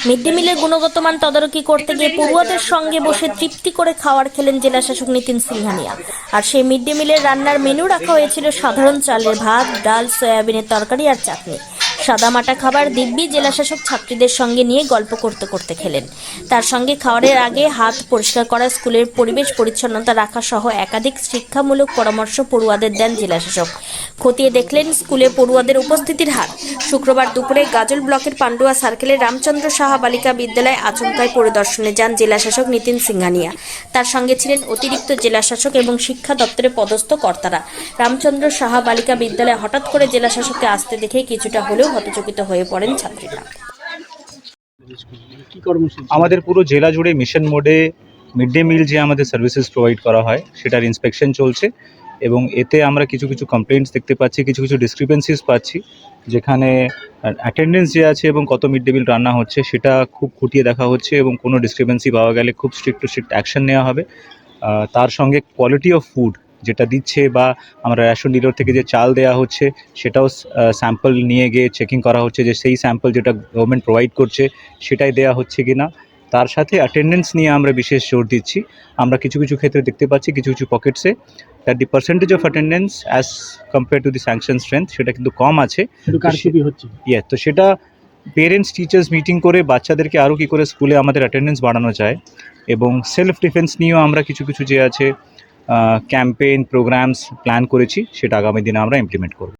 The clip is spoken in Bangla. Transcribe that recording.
মিড ডে মিলের গুণগত মান তদারকি করতে গিয়ে পড়ুয়াদের সঙ্গে বসে তৃপ্তি করে খাওয়ার খেলেন জেলাশাসক নিতিন সিংহানিয়া। আর সেই মিড ডে মিলের রান্নার মেনু রাখা হয়েছিল সাধারণ চালের ভাত, ডাল, সয়াবিনের তরকারি আর চাটনি। সাদামাটা খাবার দিব্যি জেলাশাসক ছাত্রীদের সঙ্গে নিয়ে গল্প করতে করতে খেলেন। তার সঙ্গে খাবারের আগে হাত পরিষ্কার করা, স্কুলের পরিবেশ পরিচ্ছন্নতা রাখা সহ একাধিক শিক্ষামূলক পরামর্শ পড়ুয়াদের দেন জেলাশাসক। খতিয়ে দেখলেন স্কুলে পড়ুয়াদের উপস্থিতির হার। শুক্রবার দুপুরে গাজল ব্লকের পান্ডুয়া সার্কেলের রামচন্দ্র সাহা বালিকা বিদ্যালয়ে আচমকাই পরিদর্শনে যান জেলাশাসক নিতিন সিংহানিয়া। তার সঙ্গে ছিলেন অতিরিক্ত জেলাশাসক এবং শিক্ষা দপ্তরে পদস্থ কর্তারা। রামচন্দ্র সাহা বালিকা বিদ্যালয়ে হঠাৎ করে জেলাশাসককে আসতে দেখে কিছুটা হলেও হতচকিত হয়ে পড়েন ছাত্রীরা। আমাদের পুরো জেলা জুড়ে মিশন মোডে মিড ডে মিল যে আমাদের সার্ভিসেস প্রোভাইড করা হয় সেটার ইন্সপেকশন চলছে এবং এতে আমরা কিছু কিছু কমপ্লেন্টস দেখতে পাচ্ছি, কিছু কিছু ডিসক্রিপেন্সিস পাচ্ছি, যেখানে অ্যাটেন্ডেন্স যে আছে এবং কত মিড ডে মিল রান্না হচ্ছে সেটা খুব খুঁটিয়ে দেখা হচ্ছে এবং কোনো ডিসক্রিপেন্সি পাওয়া গেলে খুব স্ট্রিক্ট অ্যাকশন নেওয়া হবে। তার সঙ্গে কোয়ালিটি অফ ফুড যেটা দিচ্ছে বা আমরা রেশন ডিলার থেকে যে চাল দেওয়া হচ্ছে সেটাও স্যাম্পল নিয়ে গিয়ে চেকিং করা হচ্ছে যে সেই স্যাম্পল যেটা গভর্নমেন্ট প্রোভাইড করছে সেটাই দেওয়া হচ্ছে কি না। তার সাথে অ্যাটেন্ডেন্স নিয়ে আমরা বিশেষ জোর দিচ্ছি। আমরা কিছু কিছু ক্ষেত্রে দেখতে পাচ্ছি কিছু কিছু pockets that the percentage of attendance as compare to the sanction strength সেটা কিন্তু কম আছে। তো সেটা পেরেন্টস টিচার্স মিটিং করে বাচ্চাদেরকে আরও কী করে স্কুলে আমাদের অ্যাটেন্ডেন্স বাড়ানো যায় এবং সেলফ ডিফেন্স নিয়েও আমরা কিছু কিছু যে আছে ক্যাম্পেইন প্রোগ্রামস প্ল্যান করেছি, সেটা আগামী দিনে আমরা ইমপ্লিমেন্ট করব।